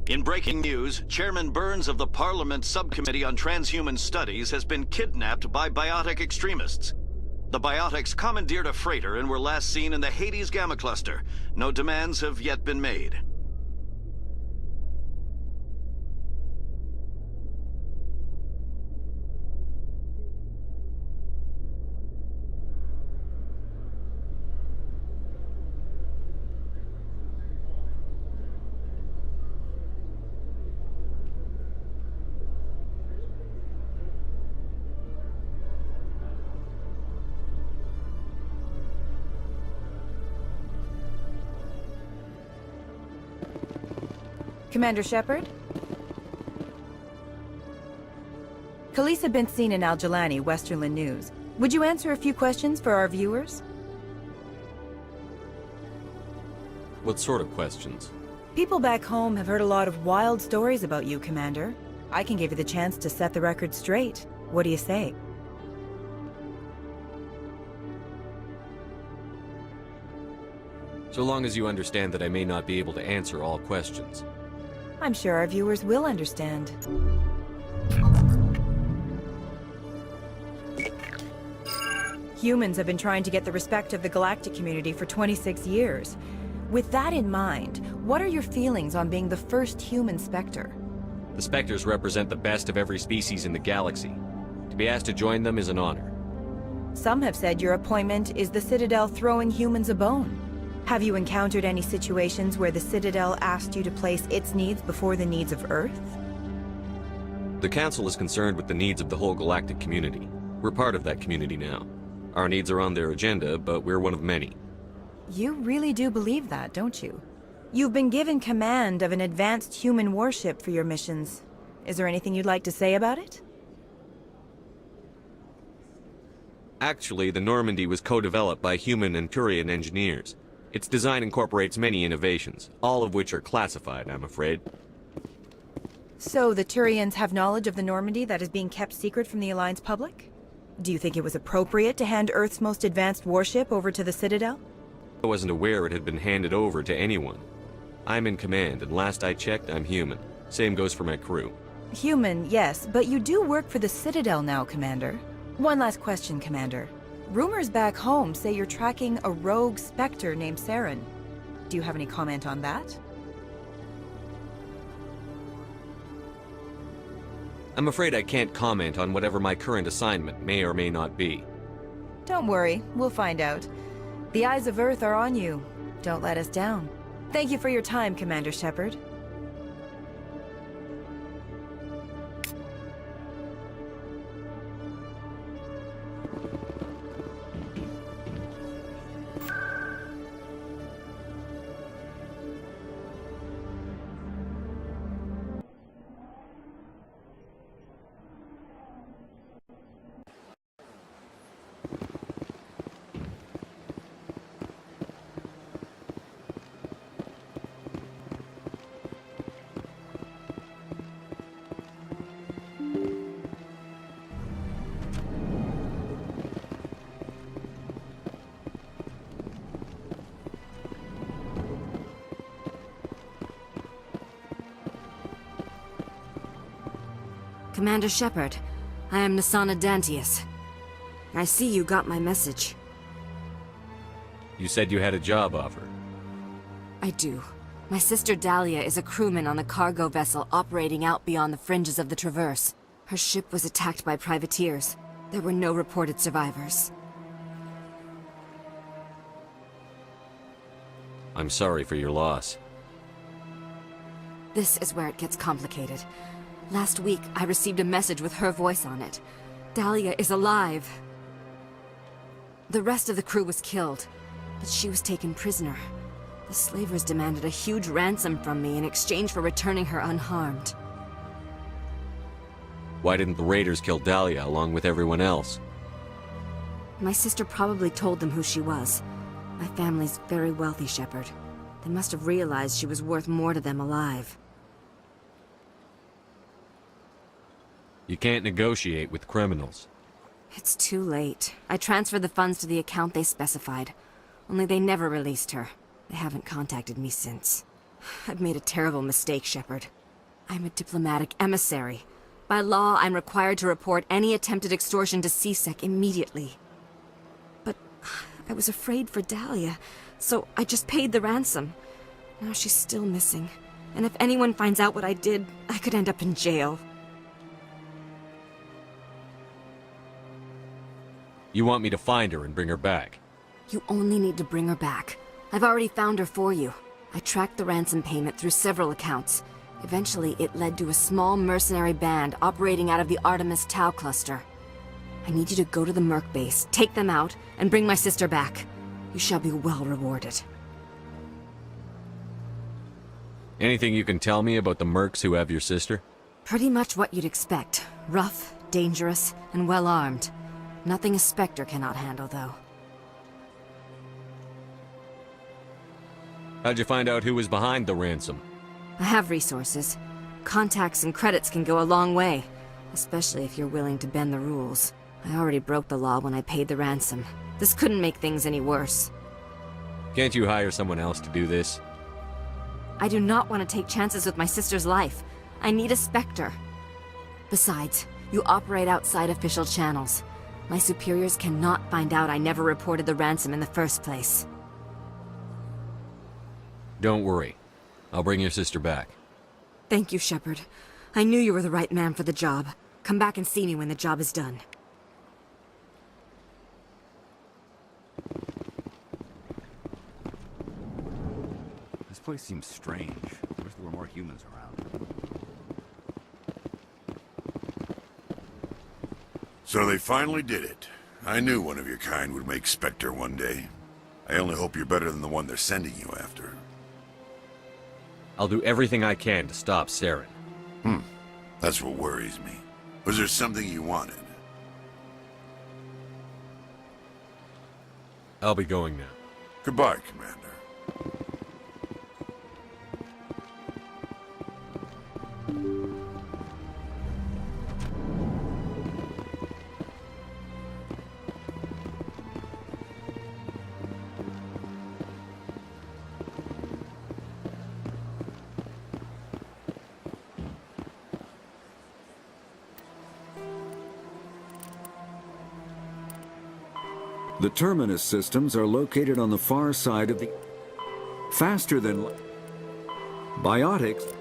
In breaking news, Chairman Burns of the Parliament Subcommittee on Transhuman Studies has been kidnapped by biotic extremists. The biotics commandeered a freighter and were last seen in the Hades Gamma Cluster. No demands have yet been made. Commander Shepard? Khalees had been seen in Al-Jilani, Westerland News. Would you answer a few questions for our viewers? What sort of questions? People back home have heard a lot of wild stories about you, Commander. I can give you the chance to set the record straight. What do you say? So long as you understand that I may not be able to answer all questions. I'm sure our viewers will understand. Humans have been trying to get the respect of the galactic community for 26 years. With that in mind, what are your feelings on being the first human Spectre? The Spectres represent the best of every species in the galaxy. To be asked to join them is an honor. Some have said your appointment is the Citadel throwing humans a bone. Have you encountered any situations where the Citadel asked you to place its needs before the needs of Earth? The Council is concerned with the needs of the whole galactic community. We're part of that community now. Our needs are on their agenda, but we're one of many. You really do believe that, don't you? You've been given command of an advanced human warship for your missions. Is there anything you'd like to say about it? Actually, the Normandy was co-developed by human and Turian engineers. Its design incorporates many innovations, all of which are classified, I'm afraid. So the Turians have knowledge of the Normandy that is being kept secret from the Alliance public? Do you think it was appropriate to hand Earth's most advanced warship over to the Citadel? I wasn't aware it had been handed over to anyone. I'm in command, and last I checked, I'm human. Same goes for my crew. Human, yes, but you do work for the Citadel now, Commander. One last question, Commander. Rumors back home say you're tracking a rogue Spectre named Saren. Do you have any comment on that? I'm afraid I can't comment on whatever my current assignment may or may not be. Don't worry, we'll find out. The eyes of Earth are on you. Don't let us down. Thank you for your time, Commander Shepard. Commander Shepard, I am Nasana Dantius. I see you got my message. You said you had a job offer. I do. My sister Dahlia is a crewman on a cargo vessel operating out beyond the fringes of the Traverse. Her ship was attacked by privateers. There were no reported survivors. I'm sorry for your loss. This is where it gets complicated. Last week, I received a message with her voice on it. Dahlia is alive. The rest of the crew was killed, but she was taken prisoner. The slavers demanded a huge ransom from me in exchange for returning her unharmed. Why didn't the raiders kill Dahlia along with everyone else? My sister probably told them who she was. My family's very wealthy, Shepard. They must have realized she was worth more to them alive. You can't negotiate with criminals. It's too late. I transferred the funds to the account they specified. Only they never released her. They haven't contacted me since. I've made a terrible mistake, Shepard. I'm a diplomatic emissary. By law, I'm required to report any attempted extortion to CSEC immediately. But I was afraid for Dahlia, so I just paid the ransom. Now she's still missing, and if anyone finds out what I did, I could end up in jail. You want me to find her and bring her back? You only need to bring her back. I've already found her for you. I tracked the ransom payment through several accounts. Eventually, it led to a small mercenary band operating out of the Artemis Tau cluster. I need you to go to the Merc base, take them out, and bring my sister back. You shall be well rewarded. Anything you can tell me about the Mercs who have your sister? Pretty much what you'd expect. Rough, dangerous, and well-armed. Nothing a Spectre cannot handle, though. How'd you find out who was behind the ransom? I have resources. Contacts and credits can go a long way, especially if you're willing to bend the rules. I already broke the law when I paid the ransom. This couldn't make things any worse. Can't you hire someone else to do this? I do not want to take chances with my sister's life. I need a Spectre. Besides, you operate outside official channels. My superiors cannot find out I never reported the ransom in the first place. Don't worry. I'll bring your sister back. Thank you, Shepard. I knew you were the right man for the job. Come back and see me when the job is done. This place seems strange. I wish there were more humans around. So they finally did it. I knew one of your kind would make Spectre one day. I only hope you're better than the one they're sending you after. I'll do everything I can to stop Saren. That's what worries me. Was there something you wanted? I'll be going now. Goodbye, Commander. The terminus systems are located on the far side of the... Faster than... Biotics...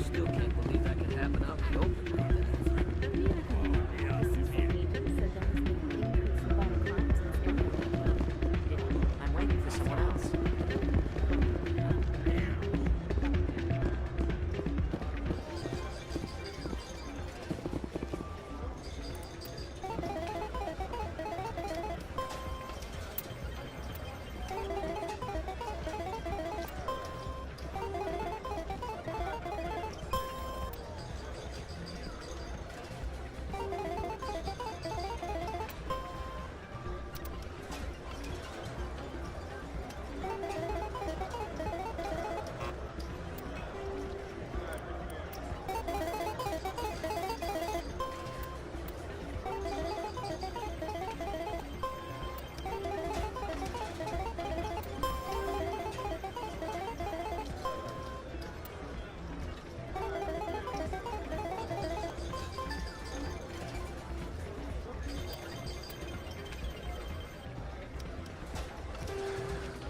Still can't believe that could happen out in the open like that. I'm waiting for someone else.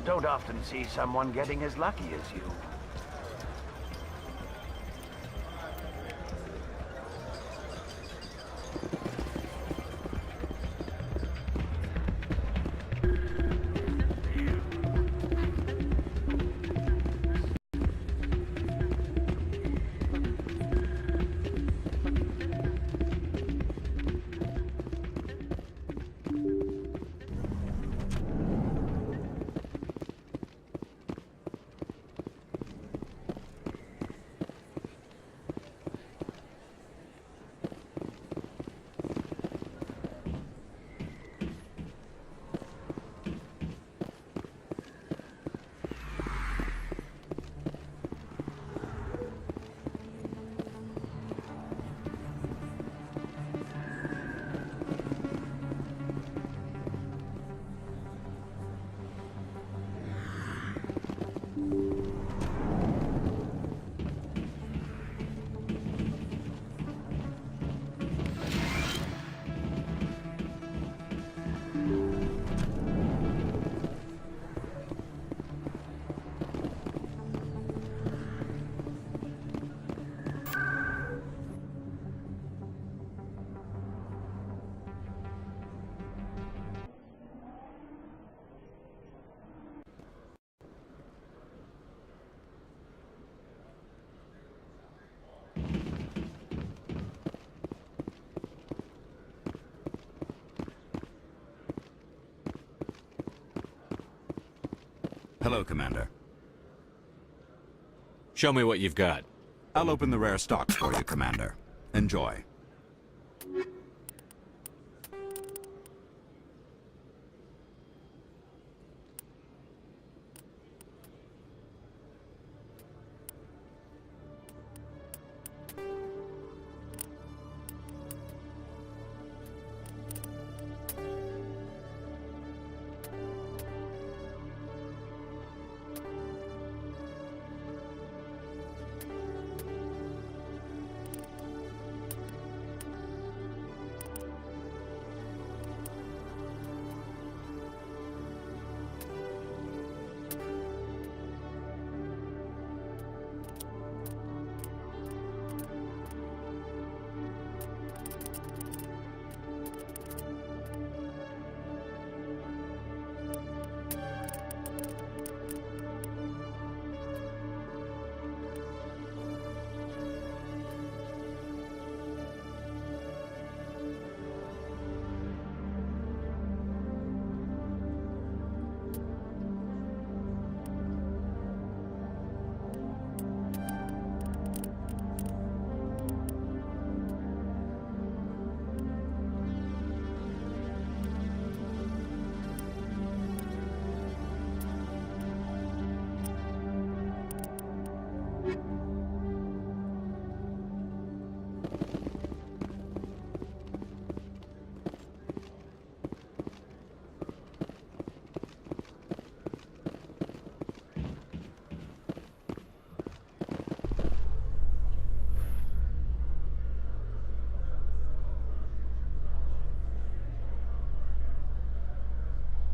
Don't often see someone getting as lucky as you. Hello, Commander. Show me what you've got. I'll open the rare stocks for you, Commander. Enjoy.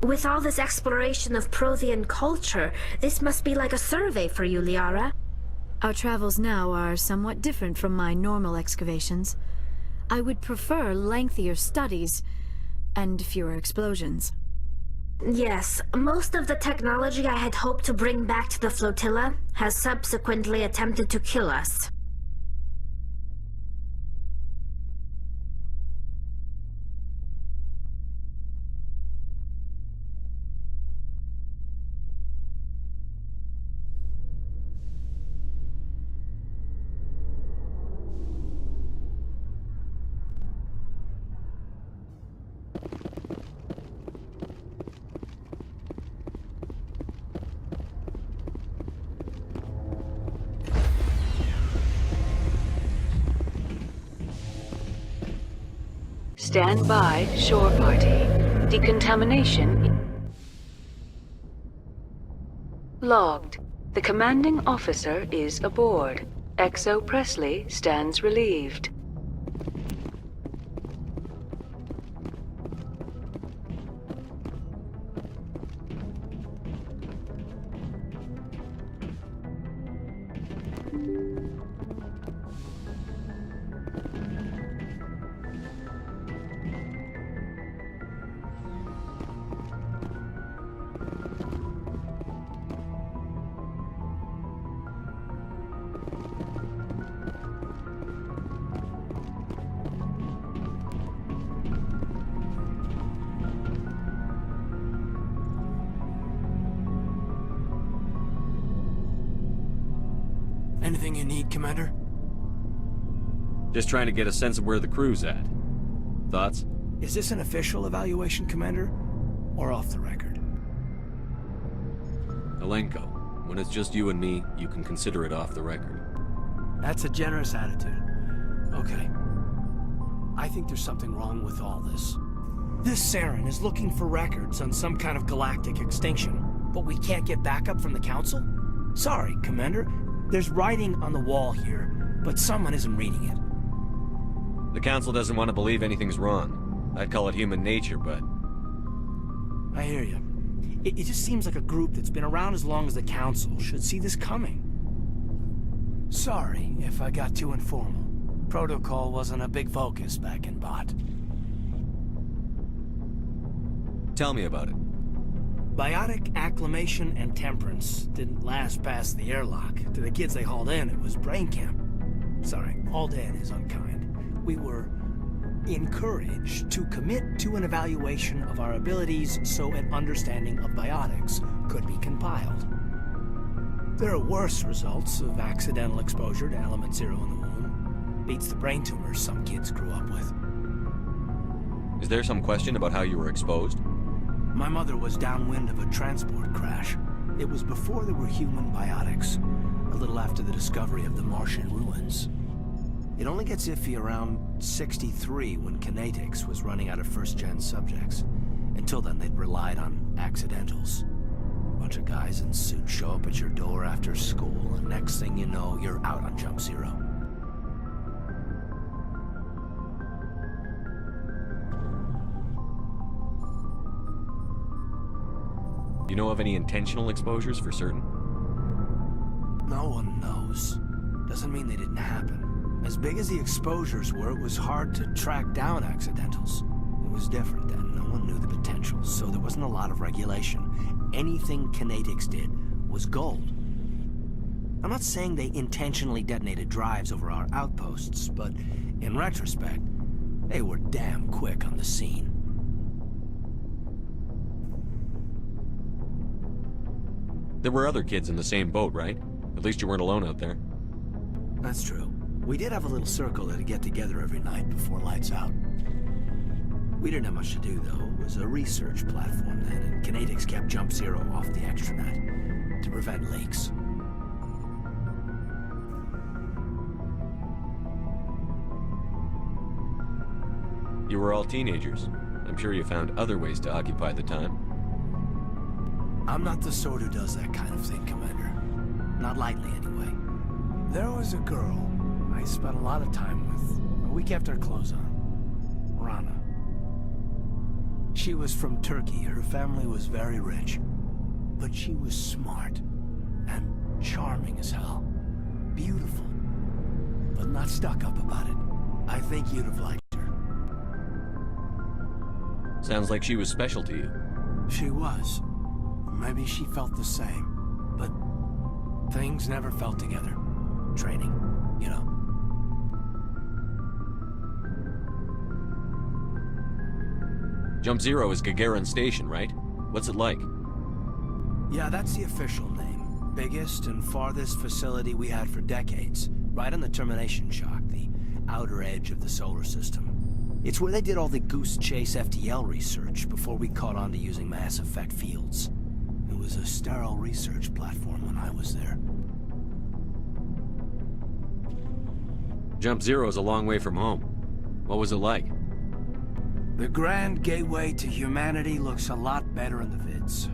With all this exploration of Prothean culture, this must be like a survey for you, Liara. Our travels now are somewhat different from my normal excavations. I would prefer lengthier studies and fewer explosions. Yes, most of the technology I had hoped to bring back to the flotilla has subsequently attempted to kill us. Stand by, shore party. Decontamination logged. The commanding officer is aboard. XO Presley stands relieved. Anything you need, Commander? Just trying to get a sense of where the crew's at. Thoughts? Is this an official evaluation, Commander? Or off the record? Alenko, when it's just you and me, you can consider it off the record. That's a generous attitude. Okay. I think there's something wrong with all this. This Saren is looking for records on some kind of galactic extinction, but we can't get backup from the Council? Sorry, Commander. There's writing on the wall here, but someone isn't reading it. The Council doesn't want to believe anything's wrong. I'd call it human nature, but... I hear you. It just seems like a group that's been around as long as the Council should see this coming. Sorry if I got too informal. Protocol wasn't a big focus back in Bot. Tell me about it. Biotic acclimation and temperance didn't last past the airlock. To the kids they hauled in, it was brain camp. Sorry, all dead is unkind. We were encouraged to commit to an evaluation of our abilities so an understanding of biotics could be compiled. There are worse results of accidental exposure to Element Zero in the womb. Beats the brain tumors some kids grew up with. Is there some question about how you were exposed? My mother was downwind of a transport crash. It was before there were human biotics, a little after the discovery of the Martian ruins. It only gets iffy around 63 when Kinetics was running out of first-gen subjects. Until then, they'd relied on accidentals. A bunch of guys in suits show up at your door after school, and next thing you know, you're out on Jump Zero. You know of any intentional exposures for certain? No one knows. Doesn't mean they didn't happen. As big as the exposures were, it was hard to track down accidentals. It was different then. No one knew the potential, so there wasn't a lot of regulation. Anything Kinetics did was gold. I'm not saying they intentionally detonated drives over our outposts, but in retrospect, they were damn quick on the scene. There were other kids in the same boat, right? At least you weren't alone out there. That's true. We did have a little circle that'd get together every night before lights out. We didn't have much to do, though. It was a research platform then, and Kinetics kept Jump Zero off the extranet to prevent leaks. You were all teenagers. I'm sure you found other ways to occupy the time. I'm not the sort who does that kind of thing, Commander. Not lightly, anyway. There was a girl I spent a lot of time with. We kept our clothes on. Rana. She was from Turkey. Her family was very rich. But she was smart. And charming as hell. Beautiful. But not stuck up about it. I think you'd have liked her. Sounds like she was special to you. She was. Maybe she felt the same. But things never felt together. Training, you know. Jump Zero is Gagarin Station, right? What's it like? Yeah, that's the official name. Biggest and farthest facility we had for decades. Right on the termination shock, the outer edge of the solar system. It's where they did all the Goose Chase FTL research before we caught on to using mass effect fields. It was a sterile research platform when I was there. Jump Zero is a long way from home. What was it like? The grand gateway to humanity looks a lot better in the vids.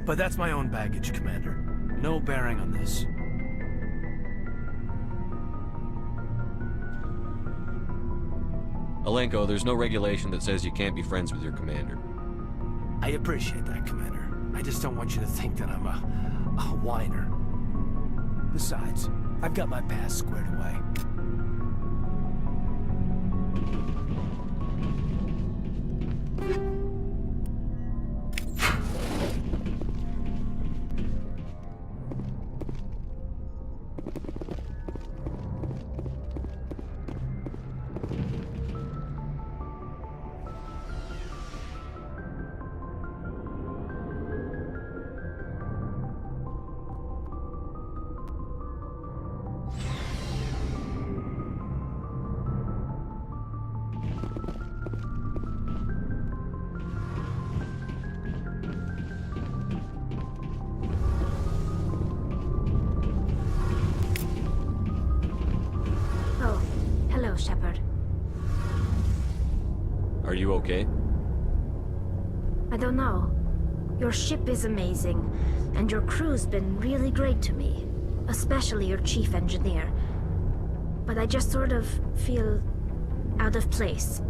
But that's my own baggage, Commander. No bearing on this. Alenko, there's no regulation that says you can't be friends with your commander. I appreciate that, Commander. I just don't want you to think that I'm a whiner. Besides, I've got my past squared away. Shepard. Are you okay? I don't know. Your ship is amazing, and your crew's been really great to me. Especially your chief engineer. But I just sort of feel out of place.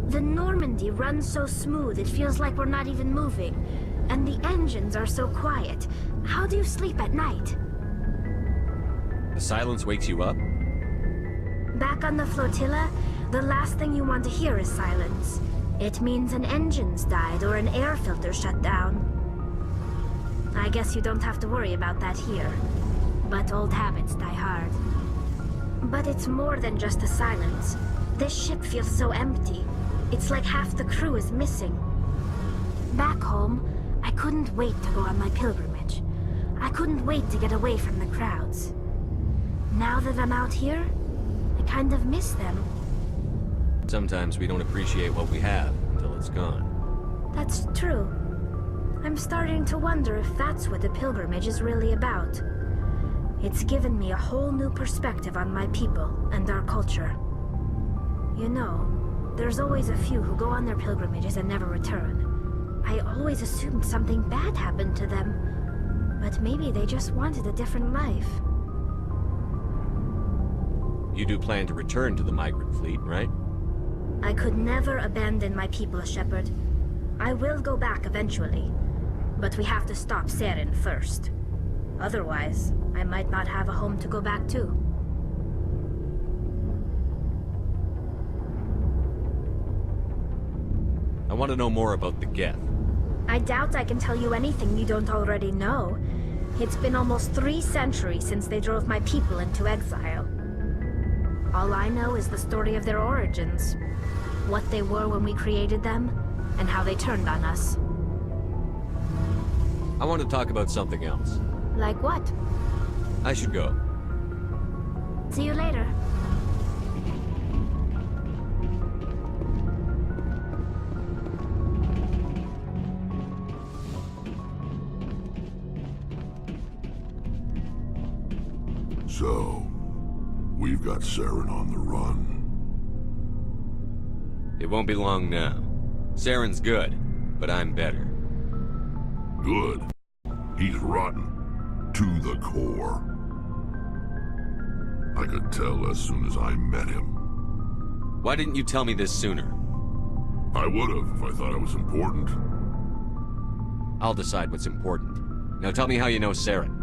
The Normandy runs so smooth, it feels like we're not even moving. And the engines are so quiet. How do you sleep at night? The silence wakes you up? Back on the flotilla, the last thing you want to hear is silence. It means an engine's died or an air filter shut down. I guess you don't have to worry about that here. But old habits die hard. But it's more than just the silence. This ship feels so empty. It's like half the crew is missing. Back home, I couldn't wait to go on my pilgrimage. I couldn't wait to get away from the crowds. Now that I'm out here, I kind of miss them. Sometimes we don't appreciate what we have until it's gone. That's true. I'm starting to wonder if that's what the pilgrimage is really about. It's given me a whole new perspective on my people and our culture. You know, there's always a few who go on their pilgrimages and never return. I always assumed something bad happened to them, but maybe they just wanted a different life. You do plan to return to the migrant fleet, right? I could never abandon my people, Shepard. I will go back eventually, but we have to stop Saren first. Otherwise, I might not have a home to go back to. I want to know more about the Geth. I doubt I can tell you anything you don't already know. It's been almost 3 centuries since they drove my people into exile. All I know is the story of their origins, what they were when we created them, and how they turned on us. I want to talk about something else. Like what? I should go. See you later. So, we've got Saren on the run. It won't be long now. Saren's good, but I'm better. Good. He's rotten. To the core. I could tell as soon as I met him. Why didn't you tell me this sooner? I would've if I thought it was important. I'll decide what's important. Now tell me how you know Saren.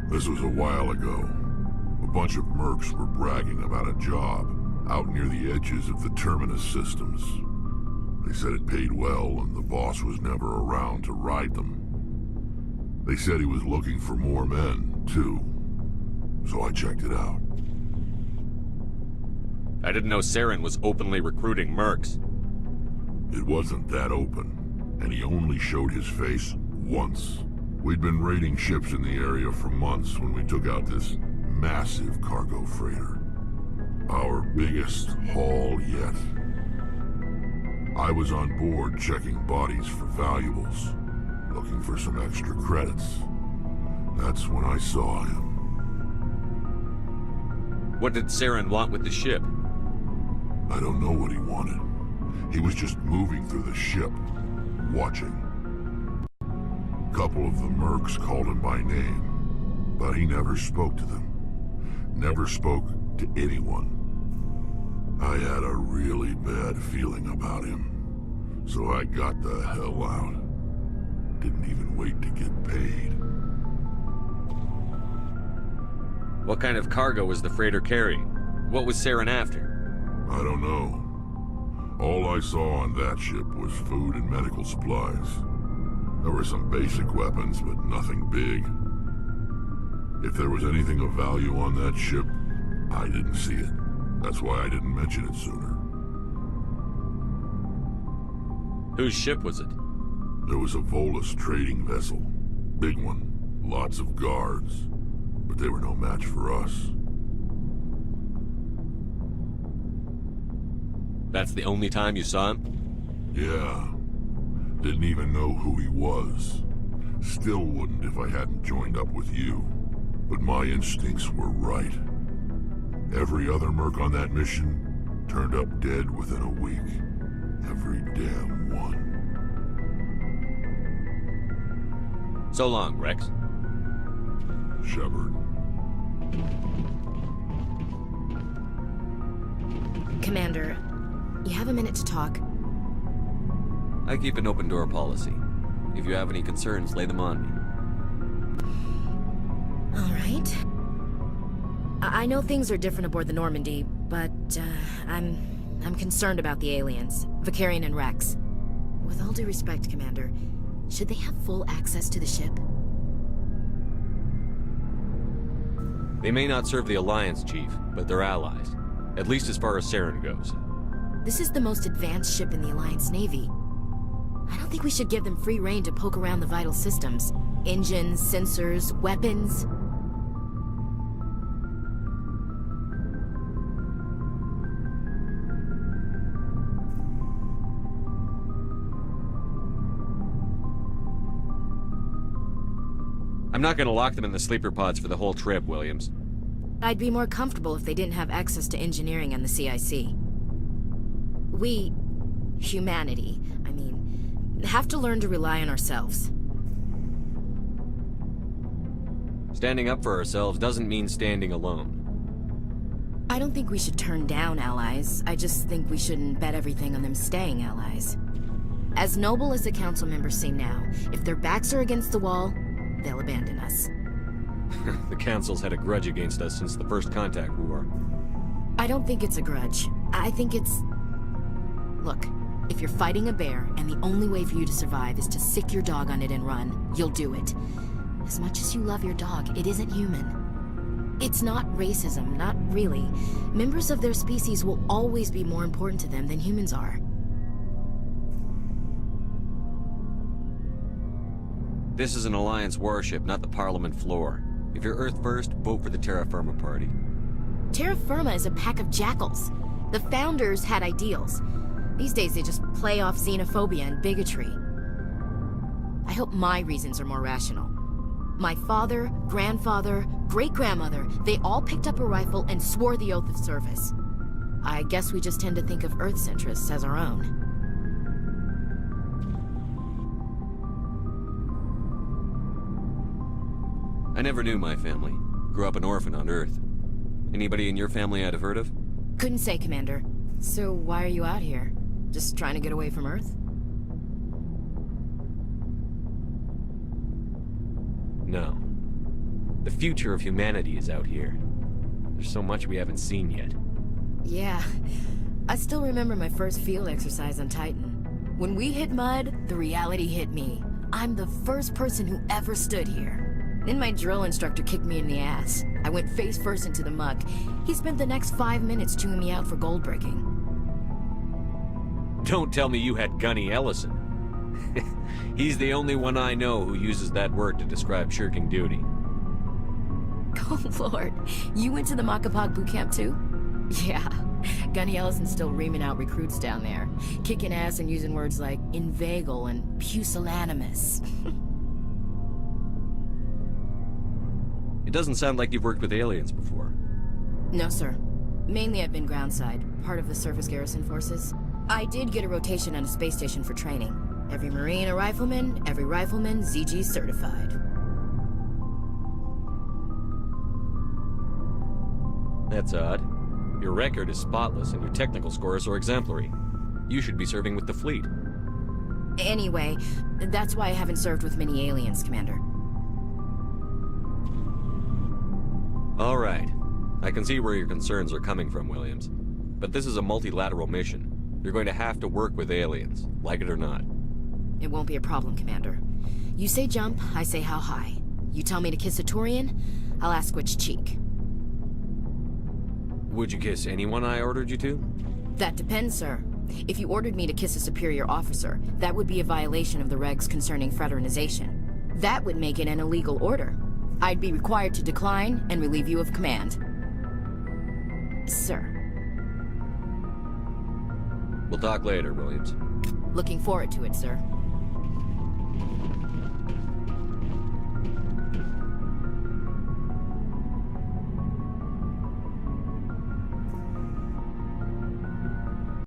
This was a while ago. A bunch of mercs were bragging about a job out near the edges of the Terminus systems. They said it paid well and the boss was never around to ride them. They said he was looking for more men, too. So I checked it out. I didn't know Saren was openly recruiting mercs. It wasn't that open, and he only showed his face once. We'd been raiding ships in the area for months when we took out this massive cargo freighter. Our biggest haul yet. I was on board checking bodies for valuables, looking for some extra credits. That's when I saw him. What did Saren want with the ship? I don't know what he wanted. He was just moving through the ship, watching. A couple of the mercs called him by name, but he never spoke to them. Never spoke to anyone. I had a really bad feeling about him, so I got the hell out. Didn't even wait to get paid. What kind of cargo was the freighter carrying? What was Saren after? I don't know. All I saw on that ship was food and medical supplies. There were some basic weapons, but nothing big. If there was anything of value on that ship, I didn't see it. That's why I didn't mention it sooner. Whose ship was it? There was a Volus trading vessel. Big one. Lots of guards. But they were no match for us. That's the only time you saw him? Yeah. Didn't even know who he was. Still wouldn't if I hadn't joined up with you. But my instincts were right. Every other merc on that mission turned up dead within a week. Every damn one. So long, Rex. Shepard. Commander, you have a minute to talk? I keep an open door policy. If you have any concerns, lay them on me. All right. I know things are different aboard the Normandy, but I'm concerned about the aliens, Vicarian and Rex. With all due respect, Commander, should they have full access to the ship? They may not serve the Alliance, Chief, but they're allies. At least as far as Saren goes. This is the most advanced ship in the Alliance Navy. I don't think we should give them free rein to poke around the vital systems. Engines, sensors, weapons. I'm not gonna lock them in the sleeper pods for the whole trip, Williams. I'd be more comfortable if they didn't have access to engineering and the CIC. We, humanity, I mean, have to learn to rely on ourselves. Standing up for ourselves doesn't mean standing alone. I don't think we should turn down allies. I just think we shouldn't bet everything on them staying allies. As noble as the council members seem now, if their backs are against the wall, they'll abandon us. The Council's had a grudge against us since the First Contact War. I don't think it's a grudge. I think it's... Look, if you're fighting a bear and the only way for you to survive is to sick your dog on it and run, you'll do it. As much as you love your dog, it isn't human. It's not racism, not really. Members of their species will always be more important to them than humans are. This is an Alliance warship, not the Parliament floor. If you're Earth first, vote for the Terra Firma Party. Terra Firma is a pack of jackals. The founders had ideals. These days they just play off xenophobia and bigotry. I hope my reasons are more rational. My father, grandfather, great-grandmother, they all picked up a rifle and swore the oath of service. I guess we just tend to think of Earth's interests as our own. I never knew my family. Grew up an orphan on Earth. Anybody in your family I'd have heard of? Couldn't say, Commander. So why are you out here? Just trying to get away from Earth? No. The future of humanity is out here. There's so much we haven't seen yet. Yeah. I still remember my first field exercise on Titan. When we hit mud, the reality hit me. I'm the first person who ever stood here. Then my drill instructor kicked me in the ass. I went face first into the muck. He spent the next 5 minutes chewing me out for gold breaking. Don't tell me you had Gunny Ellison. He's the only one I know who uses that word to describe shirking duty. Oh Lord, you went to the Macapag boot camp too? Yeah, Gunny Ellison's still reaming out recruits down there. Kicking ass and using words like inveigle and pusillanimous. It doesn't sound like you've worked with aliens before. No, sir. Mainly I've been groundside, part of the surface garrison forces. I did get a rotation on a space station for training. Every Marine a rifleman, every rifleman ZG certified. That's odd. Your record is spotless and your technical scores are exemplary. You should be serving with the fleet. Anyway, that's why I haven't served with many aliens, Commander. All right. I can see where your concerns are coming from, Williams. But this is a multilateral mission. You're going to have to work with aliens, like it or not. It won't be a problem, Commander. You say jump, I say how high. You tell me to kiss a Turian, I'll ask which cheek. Would you kiss anyone I ordered you to? That depends, sir. If you ordered me to kiss a superior officer, that would be a violation of the regs concerning fraternization. That would make it an illegal order. I'd be required to decline and relieve you of command. Sir. We'll talk later, Williams. Looking forward to it, sir.